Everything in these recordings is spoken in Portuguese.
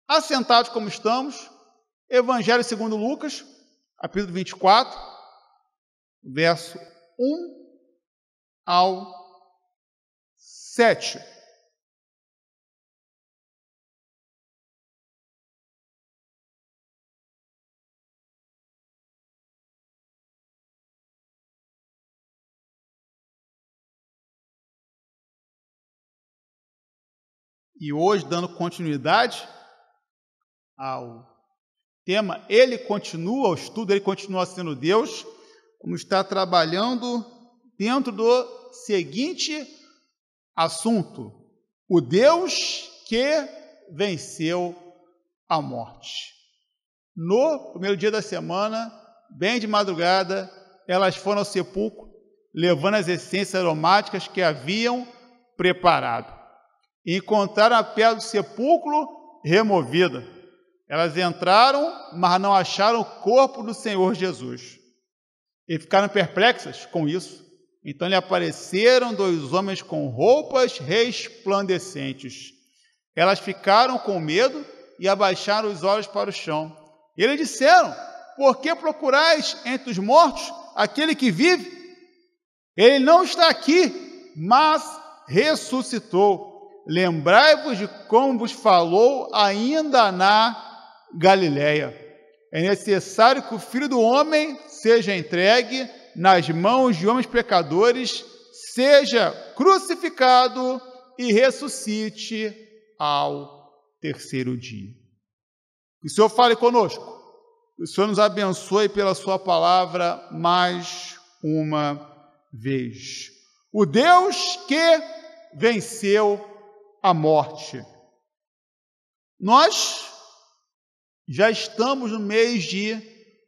assentados como estamos, Evangelho segundo Lucas, capítulo 24, verso 1 ao 7. E hoje, dando continuidade ao tema, ele continua, o estudo, ele continua sendo Deus, como está trabalhando dentro do seguinte assunto: o Deus que venceu a morte. No primeiro dia da semana, bem de madrugada, elas foram ao sepulcro, levando as essências aromáticas que haviam preparado. E encontraram a pedra do sepulcro removida. Elas entraram, mas não acharam o corpo do Senhor Jesus. E ficaram perplexas com isso. Então lhe apareceram 2 homens com roupas resplandecentes. Elas ficaram com medo e abaixaram os olhos para o chão. E eles disseram: por que procurais entre os mortos aquele que vive? Ele não está aqui, mas ressuscitou. Lembrai-vos de como vos falou ainda na Galileia. É necessário que o Filho do Homem seja entregue nas mãos de homens pecadores, seja crucificado e ressuscite ao terceiro dia. Que o Senhor fale conosco. Que o Senhor nos abençoe pela sua palavra mais uma vez. O Deus que venceu a morte. Nós já estamos no mês de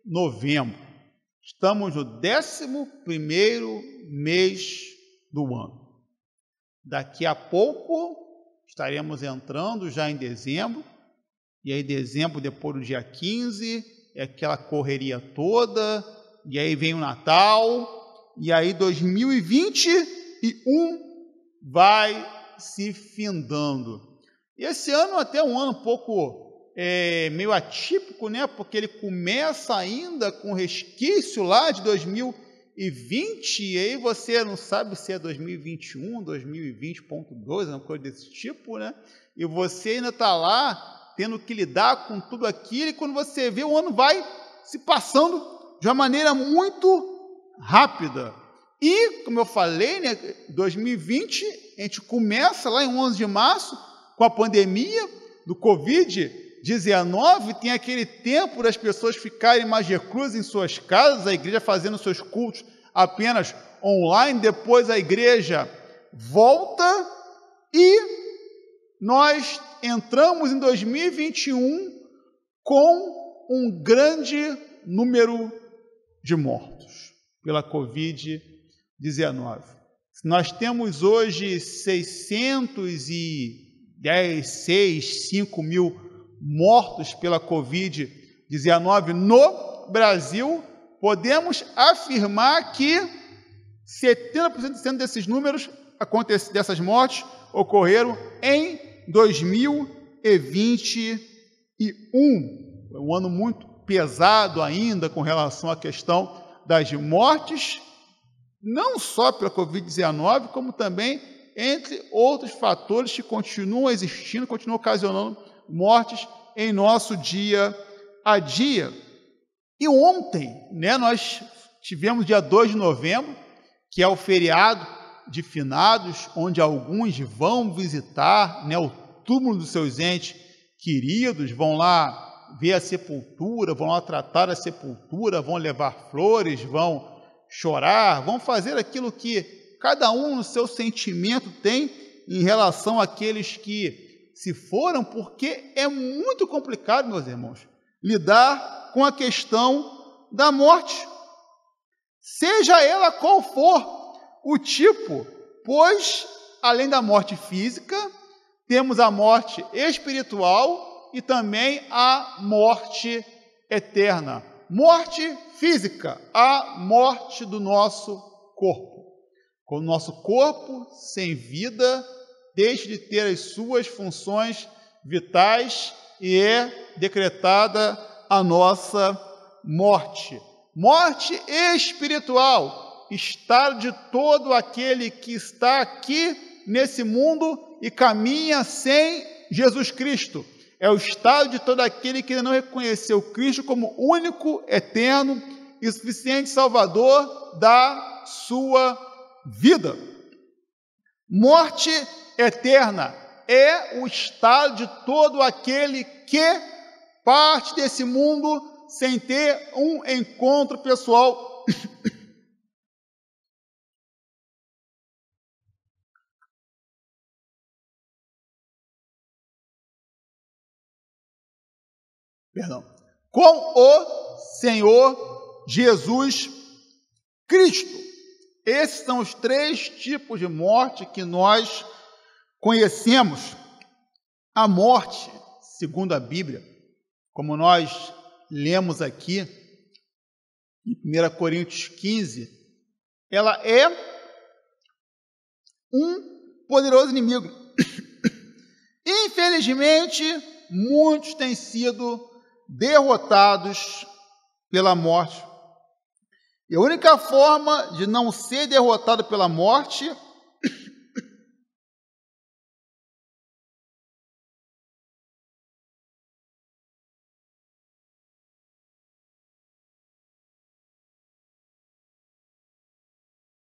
novembro. Estamos no 11º mês do ano. Daqui a pouco estaremos entrando já em dezembro. E aí dezembro, depois do dia 15, é aquela correria toda. E aí vem o Natal. E aí 2021 vai se findando. E esse ano até é um ano um pouco meio atípico, né? Porque ele começa ainda com resquício lá de 2020, e aí você não sabe se é 2021, 2020.2, uma coisa desse tipo, né? E você ainda está lá tendo que lidar com tudo aquilo, e quando você vê, o ano vai se passando de uma maneira muito rápida. E, como eu falei, né, 2020, a gente começa lá em 11 de março, com a pandemia do Covid-19, tem aquele tempo das pessoas ficarem mais reclusas em suas casas, a igreja fazendo seus cultos apenas online, depois a igreja volta e nós entramos em 2021 com um grande número de mortos pela Covid-19. Nós temos hoje 605 mil mortos pela Covid-19 no Brasil. Podemos afirmar que 70% desses números, dessas mortes, ocorreram em 2021. É um ano muito pesado ainda com relação à questão das mortes, não só pela Covid-19, como também entre outros fatores que continuam existindo, continuam ocasionando mortes em nosso dia a dia. E ontem, né, nós tivemos dia 2 de novembro, que é o feriado de finados, onde alguns vão visitar, né, o túmulo dos seus entes queridos, vão lá ver a sepultura, vão lá tratar a sepultura, vão levar flores, vão chorar, vão fazer aquilo que cada um no seu sentimento tem em relação àqueles que se foram, porque é muito complicado, meus irmãos, lidar com a questão da morte, seja ela qual for o tipo, pois, além da morte física, temos a morte espiritual e também a morte eterna. Morte física, a morte do nosso corpo. Com o nosso corpo sem vida, deixa de ter as suas funções vitais e é decretada a nossa morte. Morte espiritual, estado de todo aquele que está aqui nesse mundo e caminha sem Jesus Cristo. É o estado de todo aquele que não reconheceu Cristo como único, eterno e suficiente Salvador da sua vida. Morte eterna é o estado de todo aquele que parte desse mundo sem ter um encontro pessoal com o Senhor Jesus Cristo. Esses são os 3 tipos de morte que nós conhecemos. A morte, segundo a Bíblia, como nós lemos aqui, em 1 Coríntios 15, ela é um poderoso inimigo. Infelizmente, muitos têm sido derrotados pela morte. E a única forma de não ser derrotado pela morte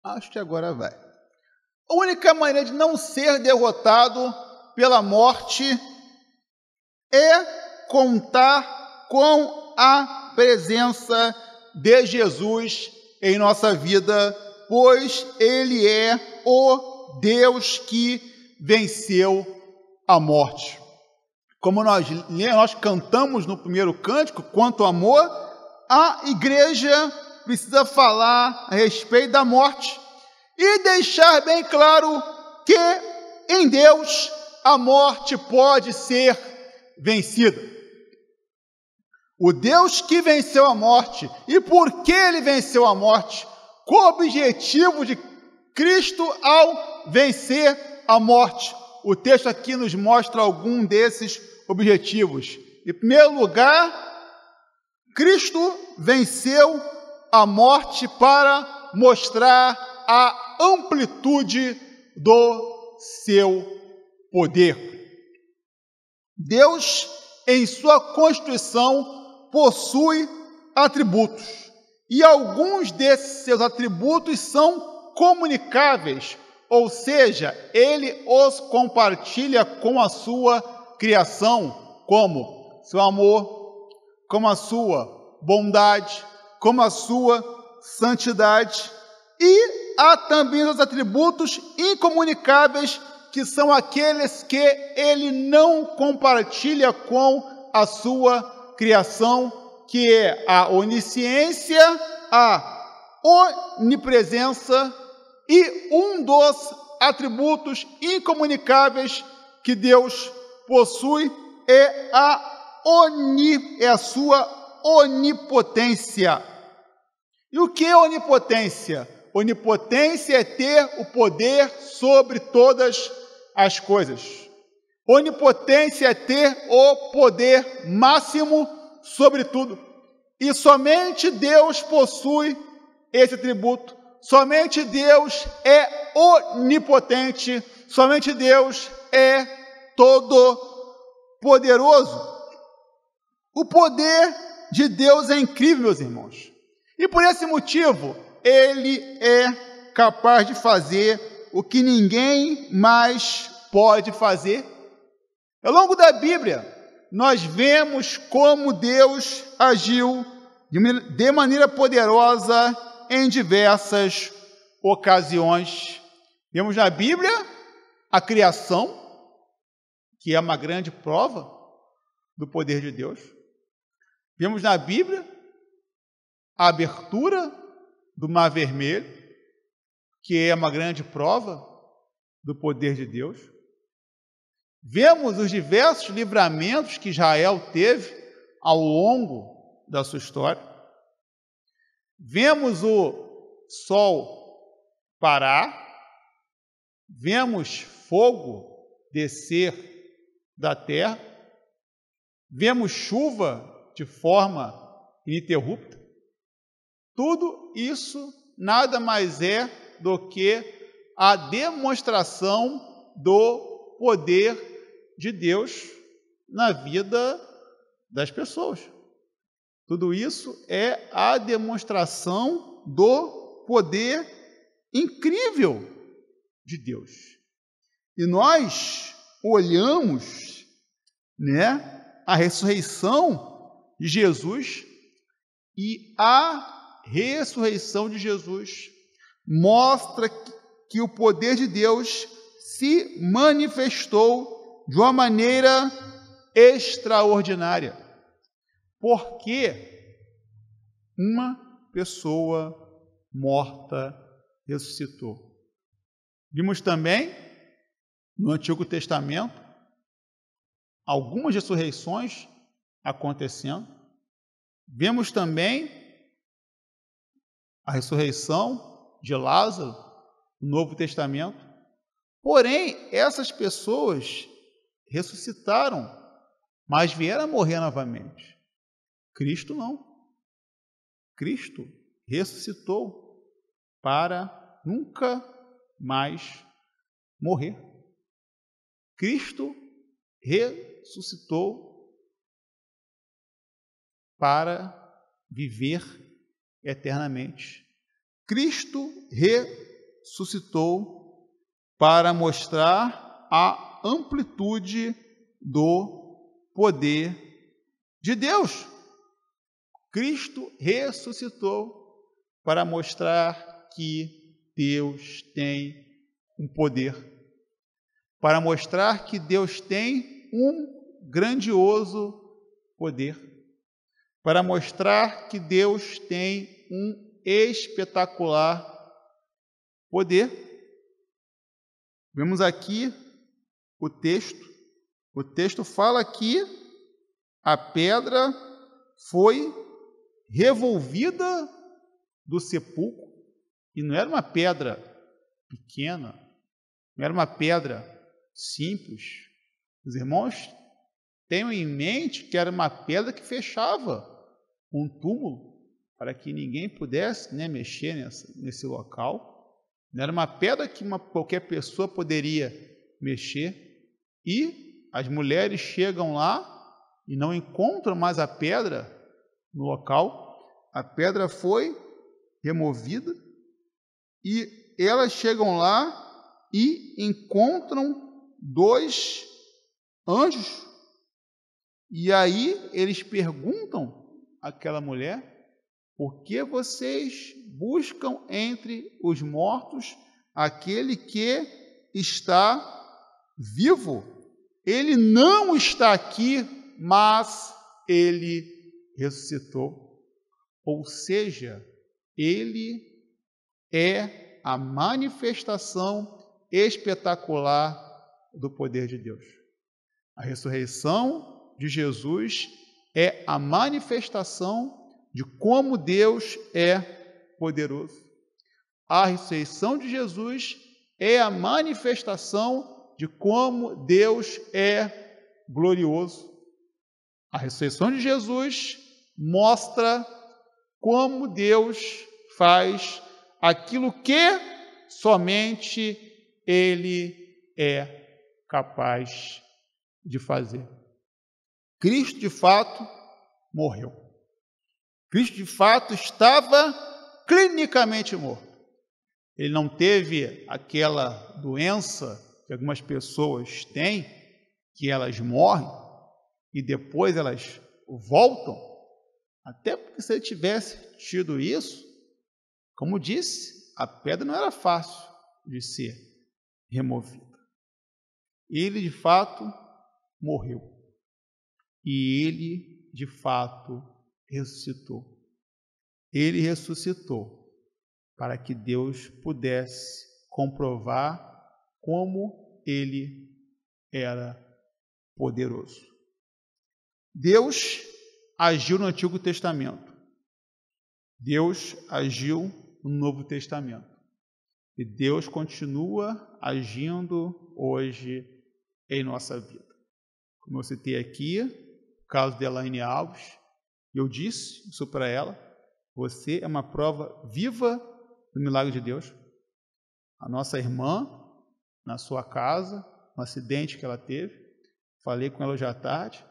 acho que agora vai. A única maneira de não ser derrotado pela morte é contar com a presença de Jesus em nossa vida, pois Ele é o Deus que venceu a morte. Como nós cantamos no primeiro cântico, quanto ao amor, a igreja precisa falar a respeito da morte e deixar bem claro que em Deus a morte pode ser vencida. O Deus que venceu a morte, e por que Ele venceu a morte? Qual o objetivo de Cristo ao vencer a morte? O texto aqui nos mostra algum desses objetivos. Em primeiro lugar, Cristo venceu a morte para mostrar a amplitude do seu poder. Deus, em sua constituição, possui atributos, e alguns desses seus atributos são comunicáveis, ou seja, Ele os compartilha com a sua criação, como seu amor, como a sua bondade, como a sua santidade, e há também os atributos incomunicáveis, que são aqueles que Ele não compartilha com a sua criação, que é a onisciência, a onipresença e um dos atributos incomunicáveis que Deus possui é a sua onipotência. E o que é onipotência? Onipotência é ter o poder sobre todas as coisas. Onipotência é ter o poder máximo sobre tudo. E somente Deus possui esse atributo. Somente Deus é onipotente. Somente Deus é todo-poderoso. O poder de Deus é incrível, meus irmãos. E por esse motivo, Ele é capaz de fazer o que ninguém mais pode fazer. Ao longo da Bíblia, nós vemos como Deus agiu de maneira poderosa em diversas ocasiões. Vemos na Bíblia a criação, que é uma grande prova do poder de Deus. Vemos na Bíblia a abertura do Mar Vermelho, que é uma grande prova do poder de Deus. Vemos os diversos livramentos que Israel teve ao longo da sua história. Vemos o sol parar, vemos fogo descer da terra, vemos chuva de forma ininterrupta. Tudo isso nada mais é do que a demonstração do poder de Deus na vida das pessoas. Tudo isso é a demonstração do poder incrível de Deus. E nós olhamos, a ressurreição de Jesus, e a ressurreição de Jesus mostra que o poder de Deus se manifestou de uma maneira extraordinária, porque uma pessoa morta ressuscitou. Vimos também no Antigo Testamento algumas ressurreições acontecendo. Vemos também a ressurreição de Lázaro no Novo Testamento. Porém, essas pessoas ressuscitaram, mas vieram a morrer novamente. Cristo não. Cristo ressuscitou para nunca mais morrer. Cristo ressuscitou para viver eternamente. Cristo ressuscitou para mostrar a amplitude do poder de Deus. Cristo ressuscitou para mostrar que Deus tem um poder, para mostrar que Deus tem um grandioso poder, para mostrar que Deus tem um espetacular poder. Vemos aqui o texto fala que a pedra foi revolvida do sepulcro, e não era uma pedra pequena, não era uma pedra simples. Os irmãos tenham em mente que era uma pedra que fechava um túmulo para que ninguém pudesse mexer nesse local. Não era uma pedra que qualquer pessoa poderia mexer. E as mulheres chegam lá e não encontram mais a pedra no local. A pedra foi removida e elas chegam lá e encontram 2 anjos. E aí eles perguntam àquela mulher: por que vocês buscam entre os mortos aquele que está vivo? Ele não está aqui, mas ele ressuscitou. Ou seja, ele é a manifestação espetacular do poder de Deus. A ressurreição de Jesus é a manifestação de como Deus é poderoso. A ressurreição de Jesus é a manifestação de como Deus é glorioso. A ressurreição de Jesus mostra como Deus faz aquilo que somente Ele é capaz de fazer. Cristo, de fato, morreu. Cristo, de fato, estava clinicamente morto. Ele não teve aquela doença que algumas pessoas têm, que elas morrem e depois elas voltam. Até porque se ele tivesse tido isso, como disse, a pedra não era fácil de ser removida. Ele, de fato, morreu. E ele, de fato, ressuscitou. Ele ressuscitou para que Deus pudesse comprovar como ele era poderoso. Deus agiu no Antigo Testamento. Deus agiu no Novo Testamento. E Deus continua agindo hoje em nossa vida. Como eu citei aqui, caso de Elaine Alves, e eu disse isso para ela: você é uma prova viva do milagre de Deus. A nossa irmã, na sua casa, no acidente que ela teve, falei com ela hoje à tarde,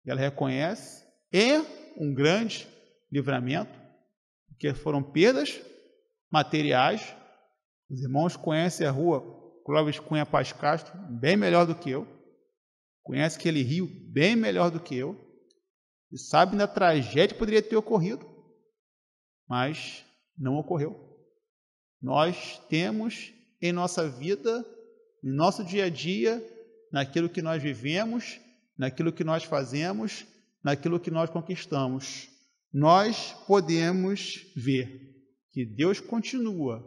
ela reconhece, é um grande livramento, porque foram perdas materiais. Os irmãos conhecem a rua Clóvis Cunha Paz Castro bem melhor do que eu, conhecem aquele rio bem melhor do que eu, e sabem da tragédia que poderia ter ocorrido, mas não ocorreu. Nós temos em nossa vida, no nosso dia a dia, naquilo que nós vivemos, naquilo que nós fazemos, naquilo que nós conquistamos, nós podemos ver que Deus continua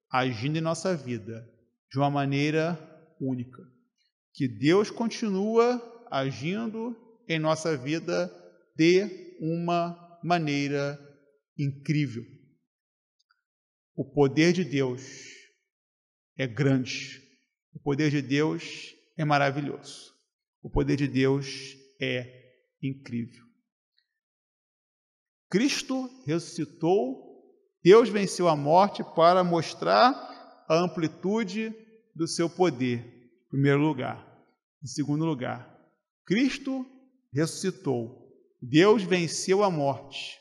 agindo em nossa vida de uma maneira única, que Deus continua agindo em nossa vida de uma maneira incrível. O poder de Deus é grande, o poder de Deus é maravilhoso, o poder de Deus é incrível. Cristo ressuscitou, Deus venceu a morte para mostrar a amplitude do seu poder, em primeiro lugar. Em segundo lugar, Cristo ressuscitou, Deus venceu a morte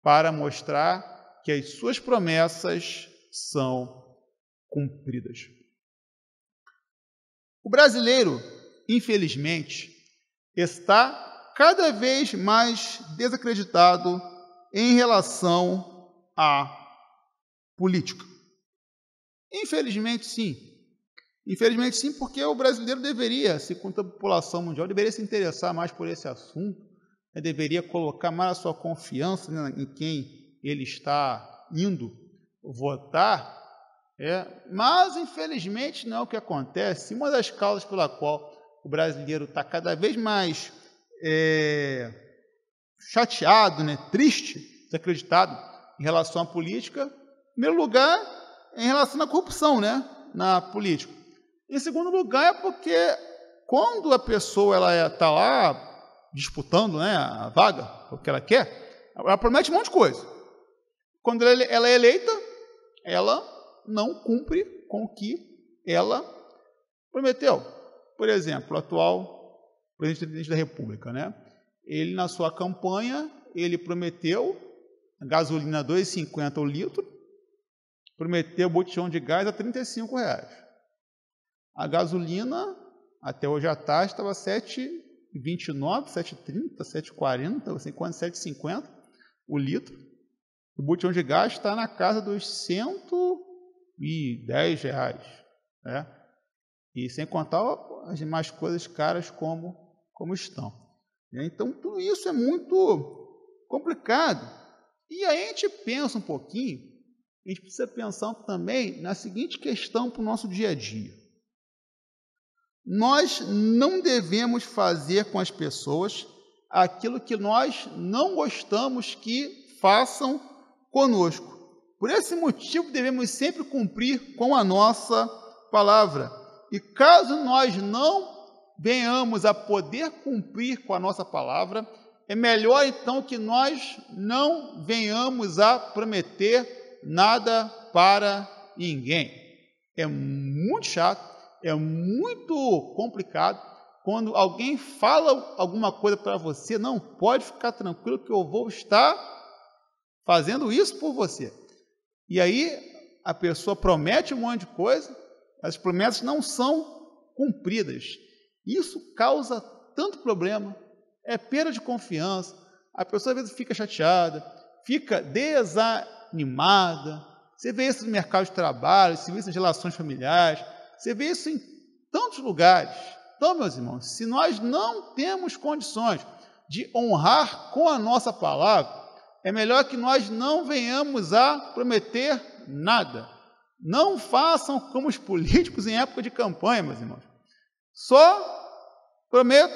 para mostrar que as suas promessas são cumpridas. O brasileiro, infelizmente, está cada vez mais desacreditado em relação à política. Infelizmente, sim. Infelizmente, sim, porque o brasileiro deveria, segundo a população mundial, deveria se interessar mais por esse assunto, deveria colocar mais a sua confiança, né, em quem ele está indo votar, mas, infelizmente, não é o que acontece. Uma das causas pela qual o brasileiro está cada vez mais chateado, né, triste, desacreditado em relação à política, em primeiro lugar, em relação à corrupção, né, na política. Em segundo lugar, é porque quando a pessoa está lá disputando, né, a vaga, o que ela quer, ela promete um monte de coisa. Quando ela é eleita, ela não cumpre com o que ela prometeu. Por exemplo, o atual presidente da República, né? Ele, na sua campanha, ele prometeu a gasolina a R$ 2,50 o litro, prometeu o botijão de gás a R$ 35. A gasolina, até hoje à tarde, estava R$ 7,29, R$ 7,30, R$ 7,40, R$ 7,50 o litro. O botijão de gás está na casa dos R$ 110, né? E sem contar as demais coisas caras como estão. Então, tudo isso é muito complicado. E aí a gente pensa um pouquinho, a gente precisa pensar também na seguinte questão para o nosso dia a dia. Nós não devemos fazer com as pessoas aquilo que nós não gostamos que façam conosco. Por esse motivo, devemos sempre cumprir com a nossa palavra. E caso nós não venhamos a poder cumprir com a nossa palavra, é melhor então que nós não venhamos a prometer nada para ninguém. É muito chato, é muito complicado quando alguém fala alguma coisa para você. Não, pode ficar tranquilo que eu vou estar fazendo isso por você. E aí a pessoa promete um monte de coisa, as promessas não são cumpridas. Isso causa tanto problema, é perda de confiança, a pessoa às vezes fica chateada, fica desanimada. Você vê isso no mercado de trabalho, você vê isso nas relações familiares, você vê isso em tantos lugares. Então, meus irmãos, se nós não temos condições de honrar com a nossa palavra, é melhor que nós não venhamos a prometer nada. Não façam como os políticos em época de campanha, meus irmãos. Só prometo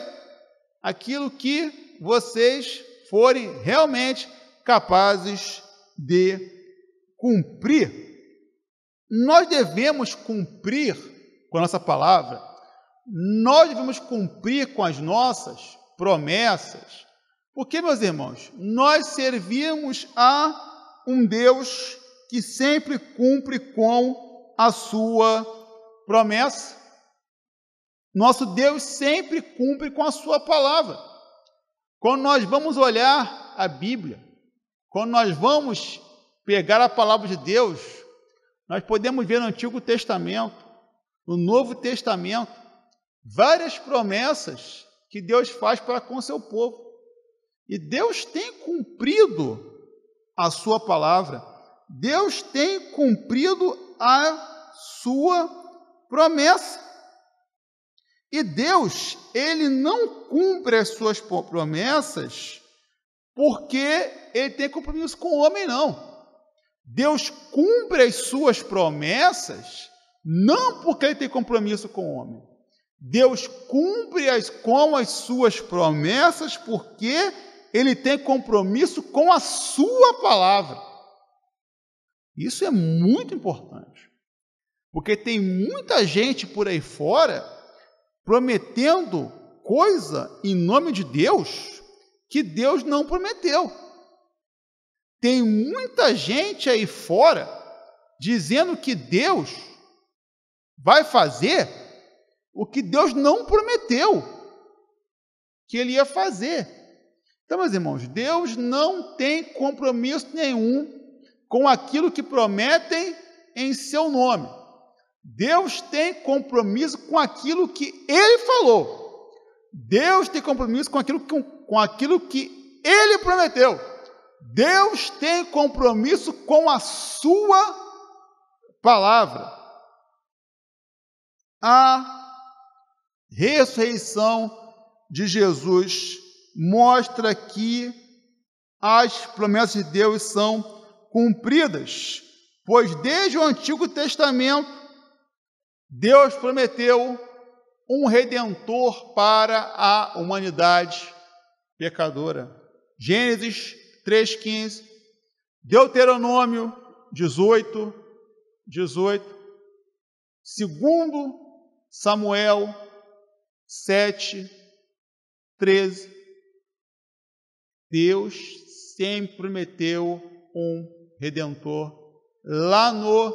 aquilo que vocês forem realmente capazes de cumprir. Nós devemos cumprir com a nossa palavra, nós devemos cumprir com as nossas promessas, Porque, meus irmãos, nós servimos a um Deus que sempre cumpre com a sua promessa. Nosso Deus sempre cumpre com a sua palavra. Quando nós vamos olhar a Bíblia, quando nós vamos pegar a palavra de Deus, nós podemos ver no Antigo Testamento, no Novo Testamento, várias promessas que Deus faz para com o seu povo. E Deus tem cumprido a sua palavra. Deus tem cumprido a sua promessa. E Deus, Ele não cumpre as suas promessas porque Ele tem compromisso com o homem, não. Deus cumpre as suas promessas não porque Ele tem compromisso com o homem. Deus cumpre com as suas promessas porque Ele tem compromisso com a sua palavra. Isso é muito importante, porque tem muita gente por aí fora prometendo coisa em nome de Deus que Deus não prometeu. Tem muita gente aí fora dizendo que Deus vai fazer o que Deus não prometeu que Ele ia fazer. Então, meus irmãos, Deus não tem compromisso nenhum com aquilo que prometem em seu nome. Deus tem compromisso com aquilo que Ele falou. Deus tem compromisso com aquilo que Ele prometeu. Deus tem compromisso com a sua palavra. A ressurreição de Jesus mostra que as promessas de Deus são cumpridas, pois desde o Antigo Testamento Deus prometeu um redentor para a humanidade pecadora. Gênesis 3,15, Deuteronômio 18, 2 Samuel 7, 13. Deus sempre prometeu um redentor lá no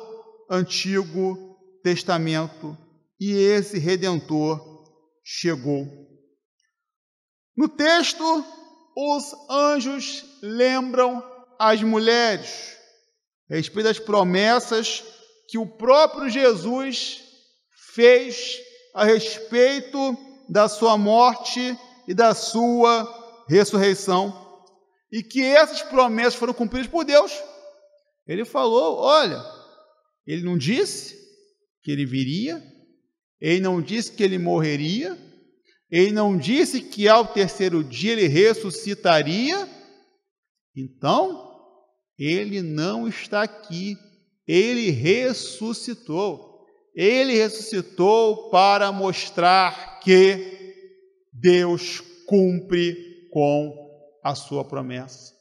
Antigo Testamento, e esse Redentor chegou. No texto, os anjos lembram as mulheres a respeito das promessas que o próprio Jesus fez a respeito da sua morte e da sua ressurreição, e que essas promessas foram cumpridas por Deus. Ele falou, olha, Ele não disse que Ele viria, Ele não disse que Ele morreria, Ele não disse que ao terceiro dia Ele ressuscitaria. Então, Ele não está aqui, Ele ressuscitou. Ele ressuscitou para mostrar que Deus cumpre com a sua promessa.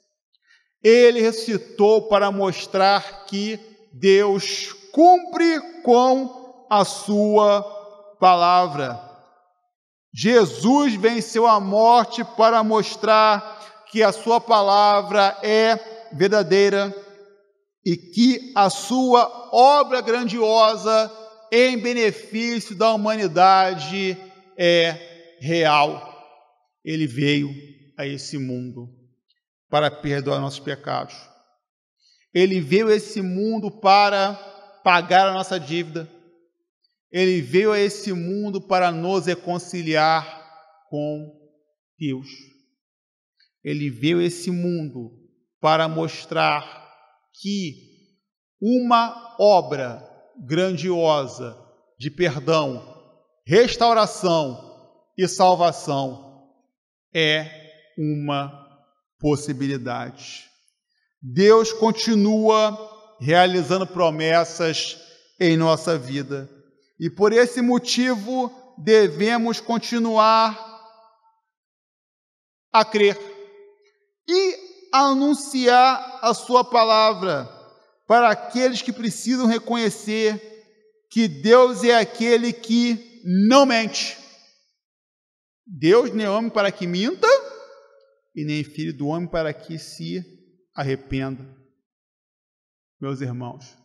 Ele ressuscitou para mostrar que Deus cumpre com a sua palavra. Jesus venceu a morte para mostrar que a sua palavra é verdadeira e que a sua obra grandiosa em benefício da humanidade é real. Ele veio a esse mundo para perdoar nossos pecados. Ele veio a esse mundo para pagar a nossa dívida. Ele veio a esse mundo para nos reconciliar com Deus. Ele veio a esse mundo para mostrar que uma obra grandiosa de perdão, restauração e salvação é uma possibilidade. Deus continua realizando promessas em nossa vida e por esse motivo devemos continuar a crer e anunciar a sua palavra para aqueles que precisam reconhecer que Deus é aquele que não mente. Deus não é homem para que minta, e nem filho do homem para que se arrependa. Meus irmãos,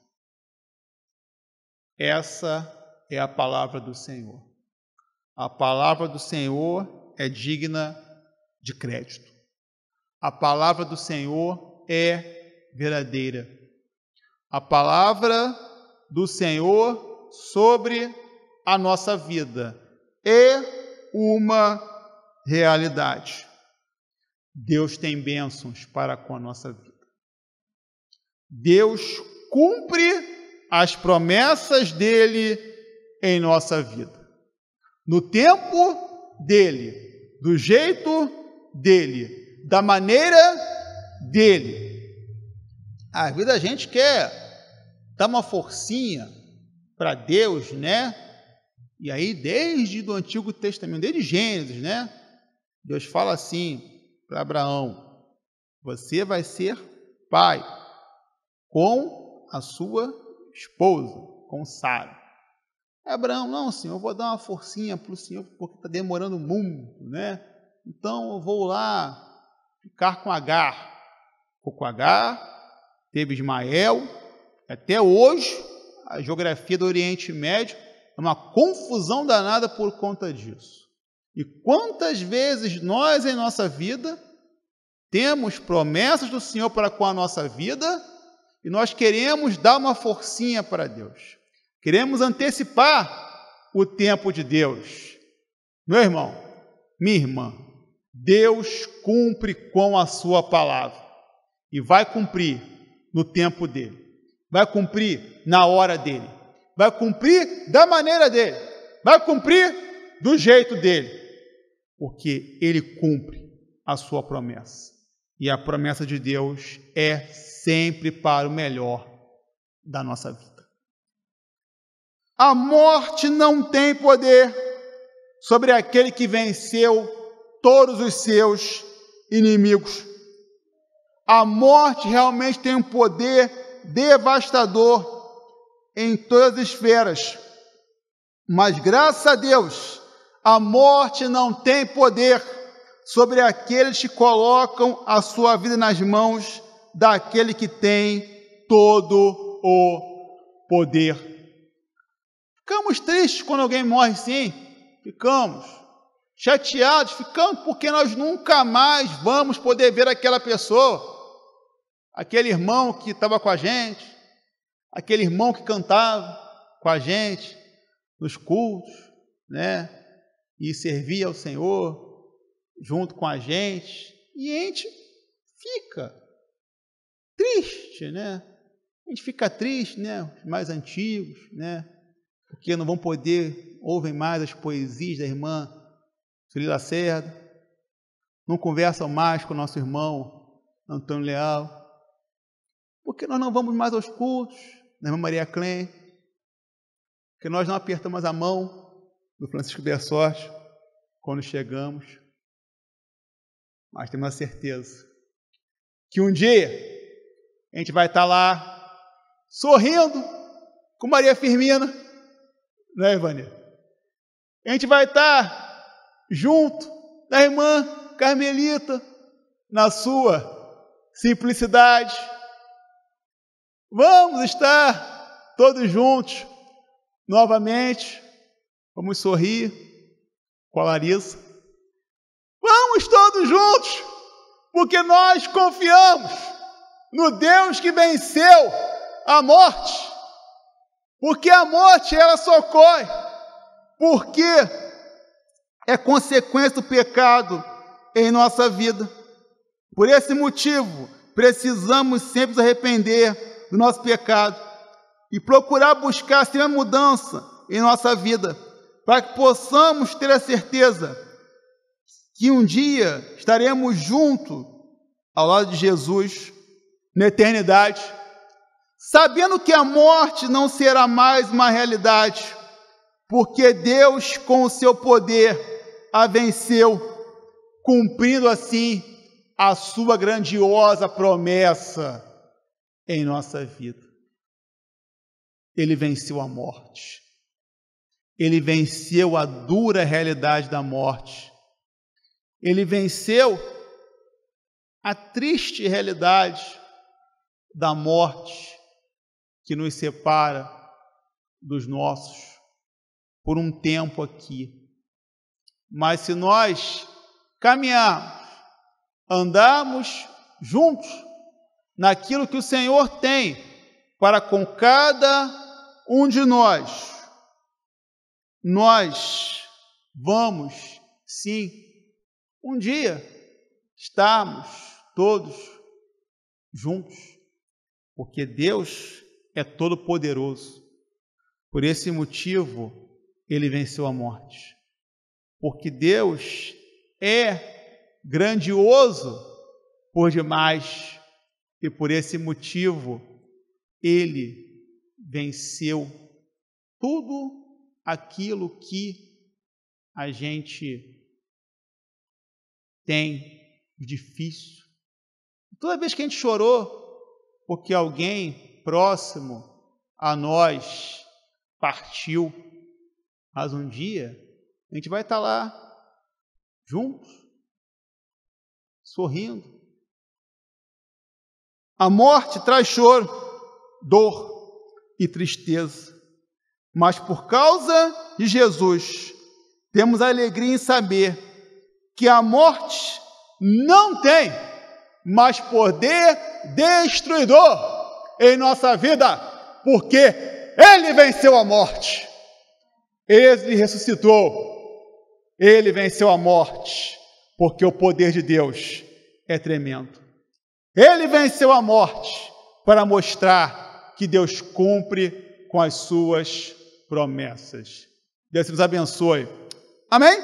essa é a palavra do Senhor. A palavra do Senhor é digna de crédito. A palavra do Senhor é verdadeira. A palavra do Senhor sobre a nossa vida é uma realidade. Deus tem bênçãos para com a nossa vida. Deus cumpre as promessas dele em nossa vida. No tempo dele, do jeito dele, da maneira dele. Às vezes a gente quer dar uma forcinha para Deus, né? E aí, desde o Antigo Testamento, desde Gênesis, né? Deus fala assim para Abraão: você vai ser pai com a sua esposa, com Sara. Abraão: não, Senhor, eu vou dar uma forcinha para o Senhor, porque está demorando muito, né? Então eu vou lá ficar com Agar. Ficou com Agar, teve Ismael. Até hoje, a geografia do Oriente Médio é uma confusão danada por conta disso. E quantas vezes nós, em nossa vida, temos promessas do Senhor para com a nossa vida e nós queremos dar uma forcinha para Deus. Queremos antecipar o tempo de Deus. Meu irmão, minha irmã, Deus cumpre com a sua palavra e vai cumprir no tempo dele. Vai cumprir na hora dele. Vai cumprir da maneira dele. Vai cumprir do jeito dele. Porque ele cumpre a sua promessa. E a promessa de Deus é sempre para o melhor da nossa vida. A morte não tem poder sobre aquele que venceu todos os seus inimigos. A morte realmente tem um poder devastador em todas as esferas. Mas, graças a Deus, a morte não tem poder sobre aqueles que colocam a sua vida nas mãos daquele que tem todo o poder. Ficamos tristes quando alguém morre, sim. Ficamos chateados, ficamos porque nós nunca mais vamos poder ver aquela pessoa, aquele irmão que estava com a gente, aquele irmão que cantava com a gente nos cultos, né? E servia ao Senhor junto com a gente. E a gente fica triste, né? A gente fica triste, né? Os mais antigos, né? Porque não vão poder, ouvem mais as poesias da irmã Sueli Lacerda, não conversam mais com o nosso irmão Antônio Leal, porque nós não vamos mais aos cultos da irmã Maria Clem, porque nós não apertamos a mão do Francisco Bersorte quando chegamos, mas temos a certeza que um dia a gente vai estar lá sorrindo com Maria Firmina, né, Ivânia? A gente vai estar junto da irmã Carmelita, na sua simplicidade. Vamos estar todos juntos novamente. Vamos sorrir com a Larissa. Vamos todos juntos, porque nós confiamos no Deus que venceu a morte. Porque a morte, ela socorre. Porque é consequência do pecado em nossa vida. Por esse motivo, precisamos sempre nos arrepender do nosso pecado e procurar buscar sempre a mudança em nossa vida, para que possamos ter a certeza que um dia estaremos juntos ao lado de Jesus na eternidade, sabendo que a morte não será mais uma realidade, porque Deus, com o seu poder, a venceu, cumprindo assim a sua grandiosa promessa em nossa vida. Ele venceu a morte. Ele venceu a dura realidade da morte. Ele venceu a triste realidade da morte que nos separa dos nossos por um tempo aqui. Mas se nós caminharmos, andarmos juntos naquilo que o Senhor tem para com cada um de nós, nós vamos, sim, um dia estarmos todos juntos, porque Deus é todo-poderoso. Por esse motivo, Ele venceu a morte. Porque Deus é grandioso por demais, e por esse motivo, Ele venceu tudo aquilo que a gente tem de difícil. Toda vez que a gente chorou porque alguém próximo a nós partiu, mas um dia a gente vai estar lá juntos, sorrindo. A morte traz choro, dor e tristeza, mas por causa de Jesus, temos a alegria em saber que a morte não tem mais poder destruidor em nossa vida, porque Ele venceu a morte, Ele ressuscitou, Ele venceu a morte, porque o poder de Deus é tremendo. Ele venceu a morte para mostrar que Deus cumpre com as suas promessas. Deus nos abençoe. Amém?